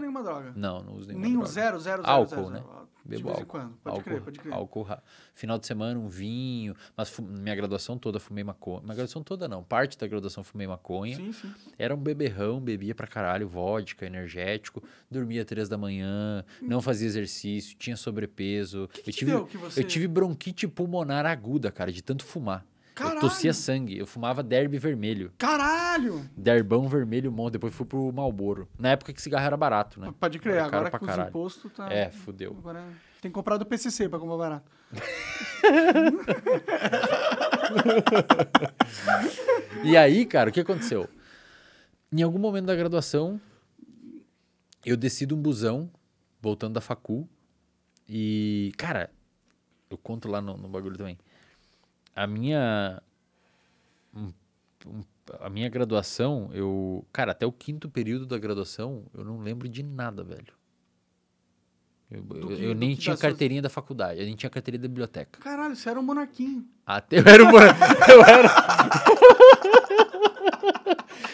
nenhuma droga? Não uso nenhuma Nem droga. o zero, Álcool, zero. né? De Bebo vez em álcool. quando. Pode crer, pode crer. Álcool, final de semana um vinho, mas minha graduação toda fumei maconha. Minha graduação toda não, parte da graduação fumei maconha. Sim, sim. Era um beberrão, bebia pra caralho, vodka, energético, dormia 3 da manhã, não fazia exercício, tinha sobrepeso. Eu tive bronquite pulmonar aguda, cara, de tanto fumar. Caralho. Eu tossia sangue, eu fumava derby vermelho. Caralho! Derbão vermelho, depois fui pro Marlboro. Na época que cigarro era barato, né? Pode crer, Era caro agora pra com os caralho. impostos tá... Fudeu. Agora tem que comprar do PCC pra comprar barato. E aí, cara, o que aconteceu? Em algum momento da graduação, eu desci de um busão, voltando da facul, e, cara, eu conto lá no bagulho também. A minha graduação, cara, até o 5º período da graduação, eu não lembro de nada, velho. Eu nem tinha carteirinha da faculdade, eu nem tinha carteirinha da biblioteca. Caralho, você era um monarquinho.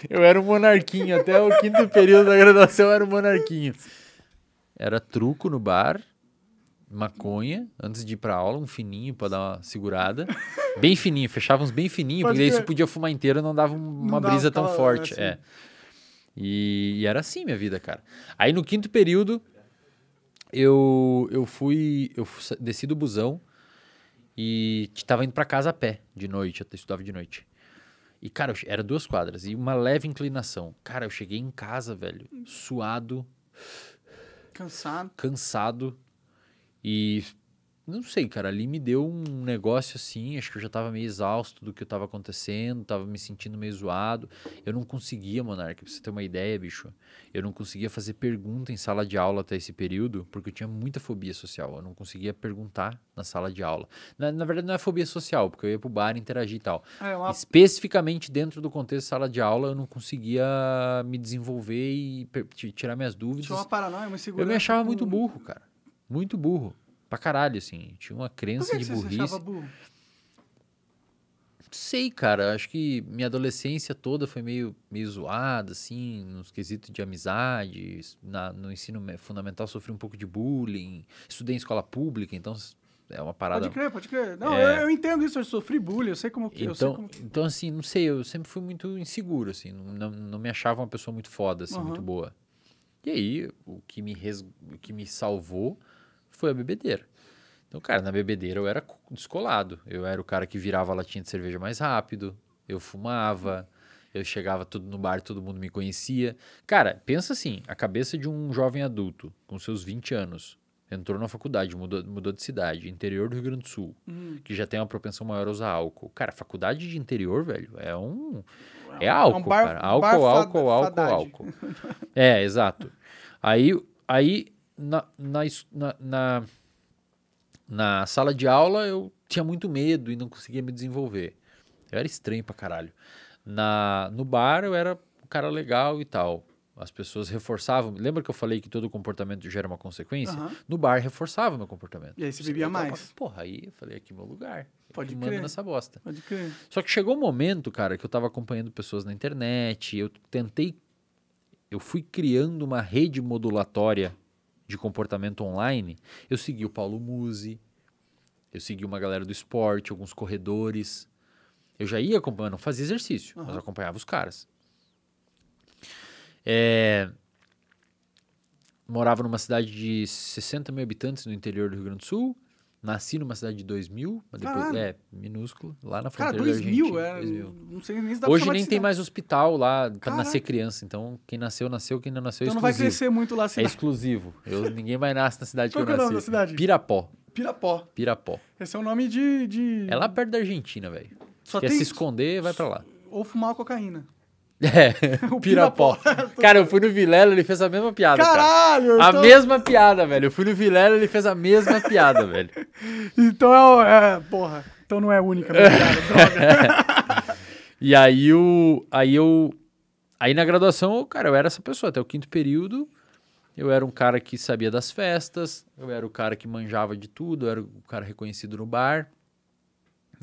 Eu era um monarquinho, até o 5º período da graduação eu era um monarquinho. Era truco no bar, maconha, antes de ir pra aula, um fininho pra dar uma segurada. Bem fininho, fechava uns bem fininho, porque daí você podia fumar inteiro e não dava uma brisa tão forte. Assim. E era assim minha vida, cara. Aí no 5º período, eu desci do busão e tava indo pra casa a pé, de noite, eu estudava de noite. E, cara, era 2 quadras e uma leve inclinação. Cara, eu cheguei em casa, velho, suado. Cansado. E, não sei, cara, ali me deu um negócio assim, acho que eu já tava meio exausto do que tava acontecendo, tava me sentindo meio zoado. Eu não conseguia, Monark, pra você ter uma ideia, bicho, eu não conseguia fazer pergunta em sala de aula até esse período, porque eu tinha muita fobia social, eu não conseguia perguntar na sala de aula. Na verdade não é fobia social, porque eu ia pro bar interagir e tal. Especificamente dentro do contexto de sala de aula, eu não conseguia me desenvolver e tirar minhas dúvidas. Tinha uma paranoia, uma insegurança. Eu me achava muito burro, cara. Muito burro. Pra caralho, assim. Tinha uma crença de burrice. Por que você achava burro? Não sei, cara. Acho que minha adolescência toda foi meio zoada, assim, nos quesitos de amizade. No ensino fundamental sofri um pouco de bullying. Estudei em escola pública, então é uma parada... Pode crer. Não, eu entendo isso. Eu sofri bullying, eu sei como que... Então, assim, não sei. Eu sempre fui muito inseguro, assim. Não me achava uma pessoa muito foda, assim, muito boa. E aí, o que me salvou foi a bebedeira. Então, cara, na bebedeira eu era descolado. Eu era o cara que virava a latinha de cerveja mais rápido. Eu fumava. Eu chegava tudo no bar, todo mundo me conhecia. Cara, pensa assim, a cabeça de um jovem adulto, com seus 20 anos, entrou na faculdade, mudou de cidade, interior do Rio Grande do Sul, que já tem uma propensão maior a usar álcool. Cara, faculdade de interior, velho, é álcool, cara. Álcool. É, exato. Aí na sala de aula eu tinha muito medo e não conseguia me desenvolver. Eu era estranho pra caralho. No bar eu era um cara legal e tal. As pessoas reforçavam. Lembra que eu falei que todo comportamento gera uma consequência? No bar reforçava o meu comportamento. E aí você bebia mais. Porra, aí eu falei, aqui é meu lugar. Pode crer. Manda nessa bosta. Pode crer. Só que chegou um momento, cara, que eu tava acompanhando pessoas na internet, eu fui criando uma rede modulatória de comportamento online. Eu segui o Paulo Musi, eu segui uma galera do esporte, alguns corredores. Eu já ia acompanhando, não fazia exercício, mas eu acompanhava os caras. Morava numa cidade de 60 mil habitantes no interior do Rio Grande do Sul. Nasci numa cidade de 2 mil, mas depois, minúsculo, lá na fronteira da Argentina. 2.000? Não sei nem se dá pra Hoje chamar nem de tem cidade. mais hospital lá pra nascer criança. Então, quem nasceu, quem não nasceu, Então não exclusivo. vai crescer muito lá a É cidade. exclusivo. Ninguém mais nasce na cidade que eu Qual que é o nasci. nome da cidade? Pirapó. Esse é o nome de... É lá perto da Argentina, velho. Só Quer tem... se esconder, vai pra lá. Ou fumar cocaína. O Pirapó. Cara, eu fui no Vilela, ele fez a mesma piada, Caralho! cara. A mesma piada, velho. Eu fui no Vilela, ele fez a mesma piada, velho. Então porra. Então não é única, minha piada, droga. E aí na graduação, cara, eu era essa pessoa. Até o 5º período, eu era um cara que sabia das festas, eu era o cara que manjava de tudo, eu era o cara reconhecido no bar.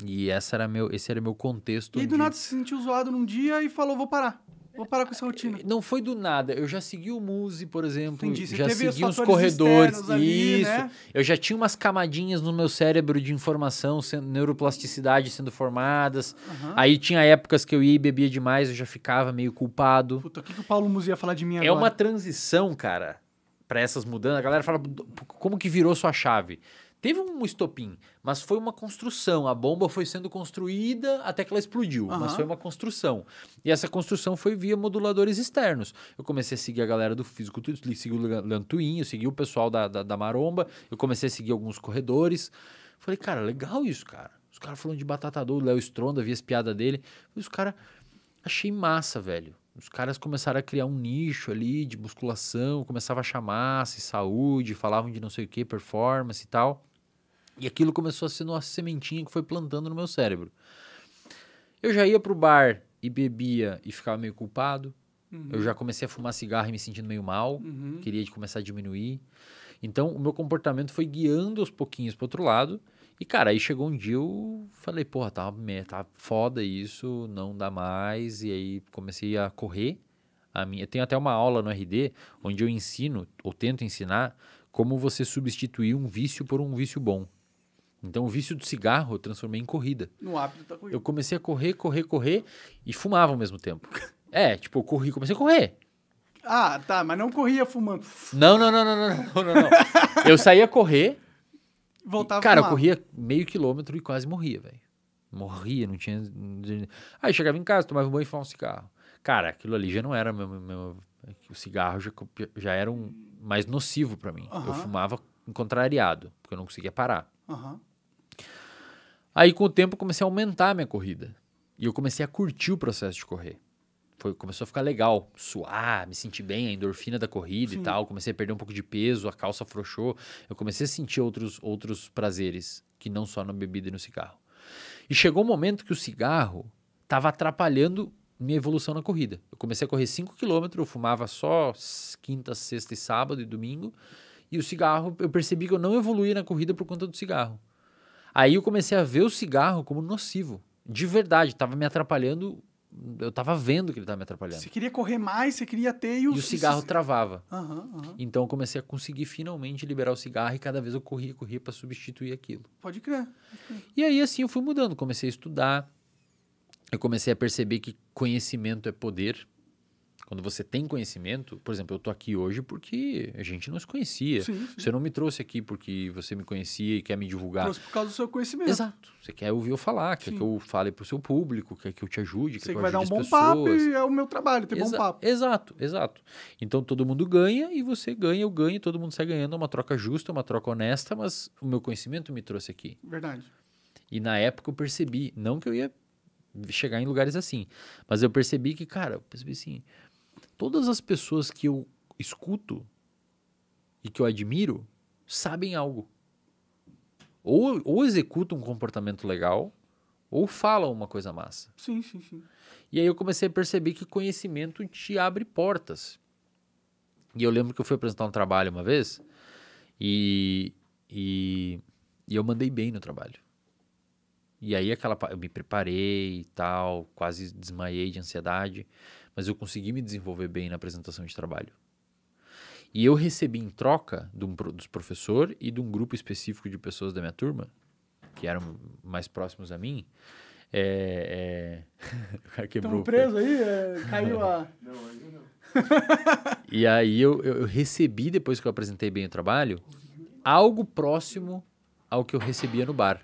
E esse era meu contexto. E aí do nada se sentiu zoado num dia e falou, vou parar. Vou parar com essa rotina. Não foi do nada. Eu já segui o Muse, por exemplo. Entendi. Você já teve segui uns fatores corredores. externos ali, Isso. né? Eu já tinha umas camadinhas no meu cérebro de informação, neuroplasticidade sendo formadas. Aí tinha épocas que eu ia e bebia demais, eu já ficava meio culpado. Puta, o que o Paulo Musi ia falar de mim agora? É uma transição, cara, pra essas mudanças. A galera fala, como que virou sua chave? Teve um estopim, mas foi uma construção. A bomba foi sendo construída até que ela explodiu, mas foi uma construção. E essa construção foi via moduladores externos. Eu comecei a seguir a galera do fisiculturismo, segui o Leandro Twin, eu segui o pessoal da Maromba, eu comecei a seguir alguns corredores. Falei, cara, legal isso, cara. Os caras falando de Batata Doce, o Léo Stronda, vi as piadas dele. E os caras, achei massa, velho. Os caras começaram a criar um nicho ali de musculação, começavam a achar massa e saúde, falavam de não sei o que, performance e tal. E aquilo começou a ser uma sementinha que foi plantando no meu cérebro. Eu já ia pro bar e bebia e ficava meio culpado. Eu já comecei a fumar cigarro e me sentindo meio mal. Queria começar a diminuir. Então, o meu comportamento foi guiando aos pouquinhos pro outro lado. E, cara, aí chegou um dia eu falei, porra, tá foda isso, não dá mais. E aí comecei a correr. Eu tenho até uma aula no RD onde eu ensino, ou tento ensinar, como você substituir um vício por um vício bom. Então, o vício do cigarro eu transformei em corrida. No hábito da corrida. Eu comecei a correr e fumava ao mesmo tempo. Eu comecei a correr. Ah, tá, mas não corria fumando. Não. Eu saía a correr. Voltava Cara, fumar. eu corria meio quilômetro e quase morria, velho. Morria, não tinha... Aí chegava em casa, tomava um banho e fumava um cigarro. Cara, aquilo ali já não era o cigarro já era mais nocivo pra mim. Eu fumava contrariado, porque eu não conseguia parar. Aí, com o tempo, eu comecei a aumentar a minha corrida. E eu comecei a curtir o processo de correr. Começou a ficar legal, suar, me sentir bem, a endorfina da corrida e tal. Comecei a perder um pouco de peso, a calça afrouxou. Eu comecei a sentir outros prazeres, que não só na bebida e no cigarro. E chegou um momento que o cigarro estava atrapalhando minha evolução na corrida. Eu comecei a correr 5 km, eu fumava só quinta, sexta e sábado e domingo. E o cigarro, eu percebi que eu não evoluía na corrida por conta do cigarro. Aí eu comecei a ver o cigarro como nocivo. De verdade, estava me atrapalhando. Eu estava vendo que ele estava me atrapalhando. Você queria correr mais, você queria ter... E o cigarro travava. Aham. Então eu comecei a conseguir finalmente liberar o cigarro e cada vez eu corria para substituir aquilo. Pode crer. E aí assim eu fui mudando, comecei a estudar. Eu comecei a perceber que conhecimento é poder. Quando você tem conhecimento, por exemplo, eu tô aqui hoje porque a gente não se conhecia. Sim. Você não me trouxe aqui porque você me conhecia e quer me divulgar. Trouxe por causa do seu conhecimento. Exato. Você quer ouvir eu falar, quer que eu fale pro seu público, quer que eu te ajude, Você que eu vai dar um ajude bom as papo pessoas. e é o meu trabalho, ter bom papo. Exato. Então todo mundo ganha e você ganha, eu ganho, todo mundo sai ganhando. É uma troca justa, uma troca honesta, mas o meu conhecimento me trouxe aqui. Verdade. E na época eu percebi, não que eu ia chegar em lugares assim, mas eu percebi que, cara, assim, todas as pessoas que eu escuto e que eu admiro sabem algo. Ou executam um comportamento legal, ou falam uma coisa massa. Sim. E aí eu comecei a perceber que conhecimento te abre portas. E eu lembro que eu fui apresentar um trabalho uma vez e eu mandei bem no trabalho. E aí eu me preparei e tal, quase desmaiei de ansiedade, mas eu consegui me desenvolver bem na apresentação de trabalho. E eu recebi em troca dos professores e de um grupo específico de pessoas da minha turma, que eram mais próximos a mim. Estamos presos aí? Caiu a... Não, ainda não. E aí eu recebi, depois que eu apresentei bem o trabalho, algo próximo ao que eu recebia no bar.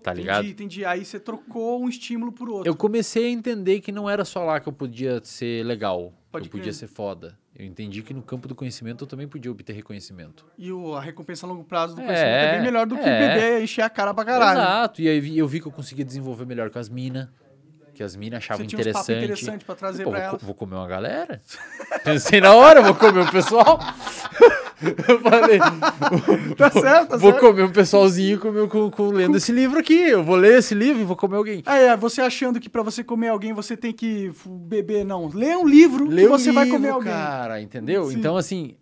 Tá ligado? Entendi. Aí você trocou um estímulo por outro. Eu comecei a entender que não era só lá que eu podia ser legal, Pode que eu podia ser foda. Eu entendi que no campo do conhecimento eu também podia obter reconhecimento. E a recompensa a longo prazo do conhecimento é bem melhor do que beber e encher a cara pra caralho. Exato. E aí eu vi que eu conseguia desenvolver melhor com as minas. Que as minas achavam Você tinha uns papos interessante. interessantes pra trazer Pô, pra elas. vou comer uma galera. Pensei na hora, vou comer o pessoal. Eu falei, Tá certo. vou comer um pessoalzinho lendo esse livro aqui. Eu vou ler esse livro e vou comer alguém. Você achando que pra você comer alguém você tem que beber, não. Lê um livro que você vai comer alguém. Cara, entendeu? Sim. Então, assim,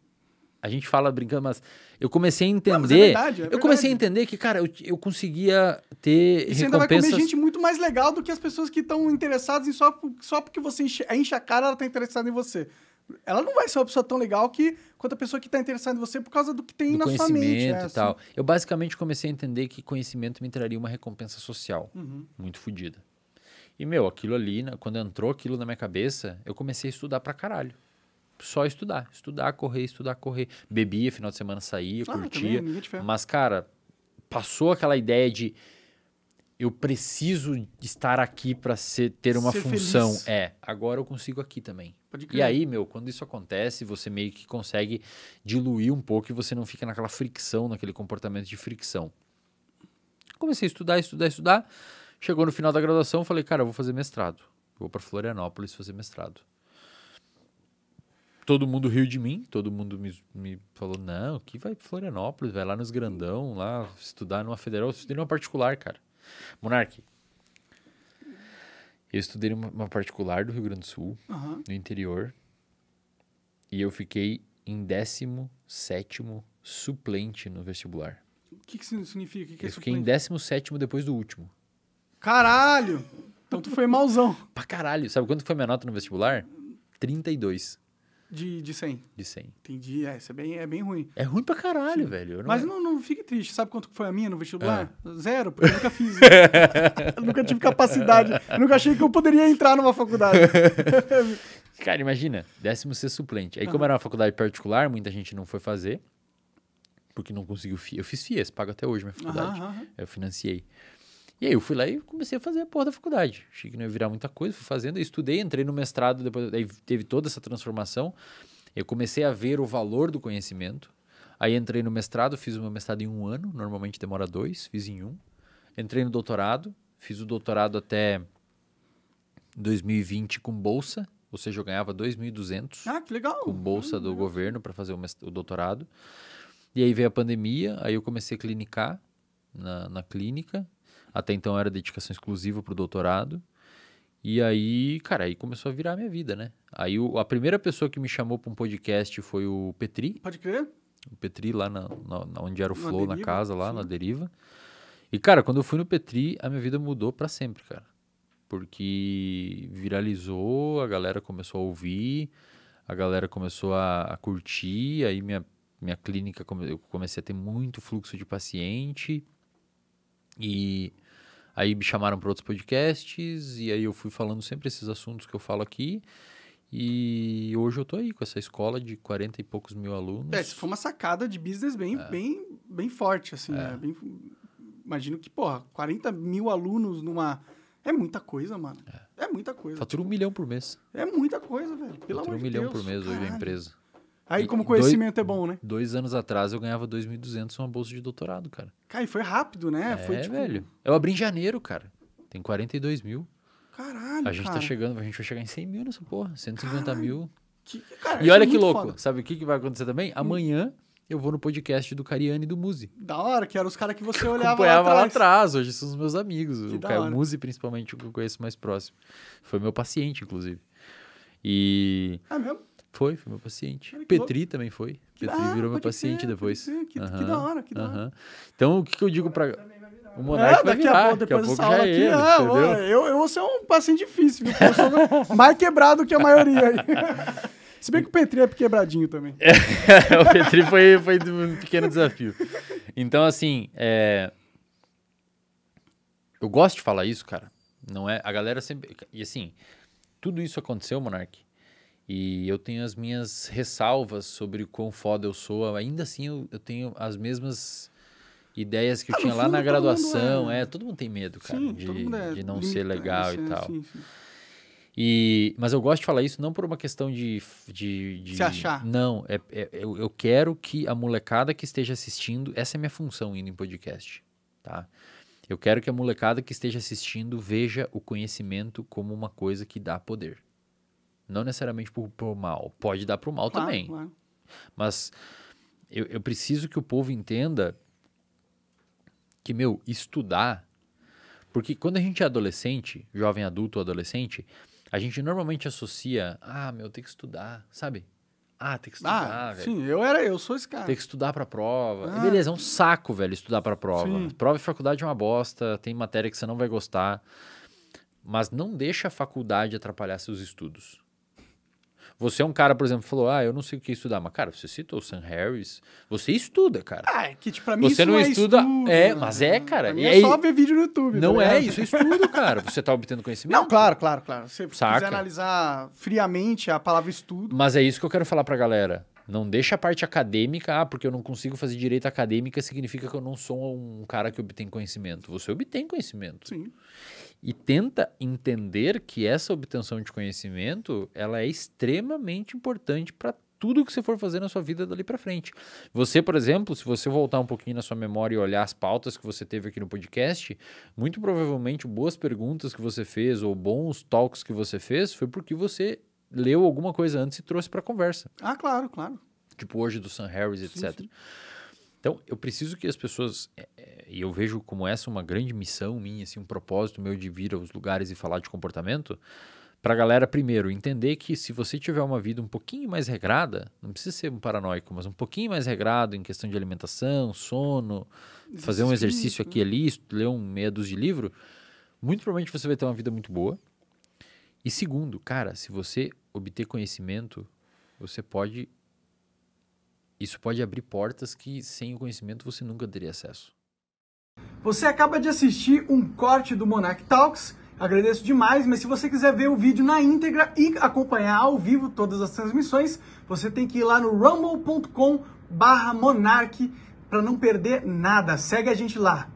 A gente fala brincando, mas eu comecei a entender... Não, mas é verdade, eu comecei a entender que, cara, eu conseguia ter e você ainda vai recompensas... comer gente muito mais legal do que as pessoas que estão interessadas em só porque você enche a cara, ela tá interessada em você. Ela não vai ser uma pessoa tão legal quanto a pessoa que tá interessada em você por causa do que tem do na sua mente. conhecimento e tal. Assim. Eu basicamente comecei a entender que conhecimento me traria uma recompensa social muito fodida. E, meu, aquilo ali, quando entrou aquilo na minha cabeça, eu comecei a estudar pra caralho. Só estudar. Estudar, correr. Bebia, final de semana saía, curtia. Mas, cara, passou aquela ideia de eu preciso estar aqui pra ter uma função. Feliz. Agora eu consigo aqui também. Pode crer. E aí, meu, quando isso acontece, você meio que consegue diluir um pouco e você não fica naquela fricção, naquele comportamento de fricção. Comecei a estudar. Chegou no final da graduação, falei, cara, eu vou fazer mestrado. Vou pra Florianópolis fazer mestrado. Todo mundo riu de mim, todo mundo me falou, não, que vai pra Florianópolis, vai lá nos grandão, lá estudar numa federal. Eu estudei numa particular, cara. Monark, eu estudei numa particular do Rio Grande do Sul, no interior, e eu fiquei em 17º suplente no vestibular. O que isso significa? Que eu fiquei em 17º depois do último. Caralho! Então tu foi mauzão. Pra caralho. Sabe quanto foi minha nota no vestibular? 32. De 100? De 100. Entendi. Isso é bem ruim. É ruim pra caralho, velho. Mas não fique triste. Sabe quanto foi a minha no vestibular? 0, porque eu nunca fiz. Eu nunca tive capacidade. Eu nunca achei que eu poderia entrar numa faculdade. Cara, imagina. 16º suplente. Aí, como era uma faculdade particular, muita gente não foi fazer. Porque não conseguiu FIES. Eu fiz FIES, pago até hoje minha faculdade. Eu financiei. E aí eu fui lá e comecei a fazer a porra da faculdade. Achei que não ia virar muita coisa, fui fazendo, estudei, entrei no mestrado, depois aí teve toda essa transformação. Eu comecei a ver o valor do conhecimento. Aí entrei no mestrado, fiz o meu mestrado em 1 ano, normalmente demora 2, fiz em 1. Entrei no doutorado, fiz o doutorado até 2020 com bolsa, ou seja, eu ganhava 2.200 que legal. Com bolsa do governo para fazer o doutorado. E aí veio a pandemia, aí eu comecei a clinicar na clínica. Até então era dedicação exclusiva pro doutorado. E aí, cara, aí começou a virar a minha vida, né? Aí a primeira pessoa que me chamou para um podcast foi o Petri. Pode crer. O Petri lá onde era o Flow, Deriva, na casa lá, sim. na Deriva. E, cara, quando eu fui no Petri, a minha vida mudou para sempre, cara. Porque viralizou, a galera começou a ouvir, a galera começou a curtir, aí minha clínica, eu comecei a ter muito fluxo de paciente. E aí me chamaram para outros podcasts, e aí eu fui falando sempre esses assuntos que eu falo aqui. E hoje eu tô aí com essa escola de 40 e poucos mil alunos. Isso foi uma sacada de business bem forte, assim. Imagino que, 40 mil alunos numa... É muita coisa, mano. É muita coisa. Fatura 1 milhão por mês. É muita coisa, velho. Pelo amor de Deus. Fatura 1 milhão por mês hoje a empresa. Aí, como conhecimento é bom, né? 2 anos atrás eu ganhava 2.200 uma bolsa de doutorado, cara. Cara, e foi rápido, né? Foi tipo... velho. Eu abri em janeiro, cara. Tem 42 mil. Caralho, A gente tá chegando, a gente vai chegar em 100 mil nessa porra. 150 mil. Cara, e olha que louco. Foda. Sabe o que vai acontecer também? Amanhã eu vou no podcast do Cariani e do Muzi. Da hora, que eram os caras que você olhava acompanhava lá atrás. Hoje são os meus amigos. O Muzi, principalmente, o que eu conheço mais próximo. Foi meu paciente, inclusive. E... mesmo? Foi meu paciente. Petri também foi. Petri virou meu paciente depois. Que da hora, que da hora. Então, o que eu digo pra... O Monark vai virar. Daqui a pouco já é ele, entendeu? Eu vou ser um paciente difícil, viu? Eu sou mais quebrado que a maioria aí. Se bem que o Petri é quebradinho também. O Petri foi um pequeno desafio. Então, assim, eu gosto de falar isso, cara. Não é... A galera sempre... E assim, tudo isso aconteceu, Monark, e eu tenho as minhas ressalvas sobre o quão foda eu sou. Ainda assim, eu tenho as mesmas ideias que eu tinha lá na graduação. Todo mundo tem medo, cara, sim, de não ser legal e tal. Sim. Mas eu gosto de falar isso não por uma questão de se achar. Não, eu quero que a molecada que esteja assistindo... Essa é a minha função indo em podcast, tá? Eu quero que a molecada que esteja assistindo veja o conhecimento como uma coisa que dá poder. Não necessariamente pro mal. Pode dar pro mal também. Claro. Mas eu preciso que o povo entenda que, estudar... Porque quando a gente é adolescente, jovem adulto ou adolescente, a gente normalmente associa... tem que estudar, sabe? tem que estudar, velho. Sim, eu sou esse cara. Tem que estudar pra prova. Beleza, é um saco, velho, estudar pra prova. Sim. Prova de faculdade é uma bosta, tem matéria que você não vai gostar. Mas não deixa a faculdade atrapalhar seus estudos. Você é um cara, por exemplo, que falou, eu não sei o que estudar. Mas, cara, você citou o Sam Harris. Você estuda, cara. Que tipo, pra mim você isso não é estuda. estudo, Mas é, cara. Pra mim é só ver vídeo no YouTube. Não tá isso é estudo, cara. Você tá obtendo conhecimento. Não, claro. Se você Saca? quiser analisar friamente a palavra estudo. Mas é isso que eu quero falar pra galera. Não deixa a parte acadêmica, porque eu não consigo fazer direito acadêmica, significa que eu não sou um cara que obtém conhecimento. Você obtém conhecimento. Sim. E tenta entender que essa obtenção de conhecimento, ela é extremamente importante para tudo que você for fazer na sua vida dali para frente. Você, por exemplo, se você voltar um pouquinho na sua memória e olhar as pautas que você teve aqui no podcast, muito provavelmente boas perguntas que você fez ou bons talks que você fez foi porque você leu alguma coisa antes e trouxe para conversa. Claro. Tipo hoje do Sam Harris, etc. Sim. Então, eu preciso que as pessoas, e eu vejo como essa uma grande missão minha, assim, um propósito meu de vir aos lugares e falar de comportamento, pra galera, primeiro, entender que se você tiver uma vida um pouquinho mais regrada, não precisa ser um paranoico, mas um pouquinho mais regrado em questão de alimentação, sono, fazer um exercício aqui e ali, ler meia dúzia de livro, muito provavelmente você vai ter uma vida muito boa. E segundo, cara, se você obter conhecimento, isso pode abrir portas que sem o conhecimento você nunca teria acesso. Você acaba de assistir um corte do Monarch Talks. Agradeço demais, mas se você quiser ver o vídeo na íntegra e acompanhar ao vivo todas as transmissões, você tem que ir lá no rumble.com/monarch para não perder nada. Segue a gente lá.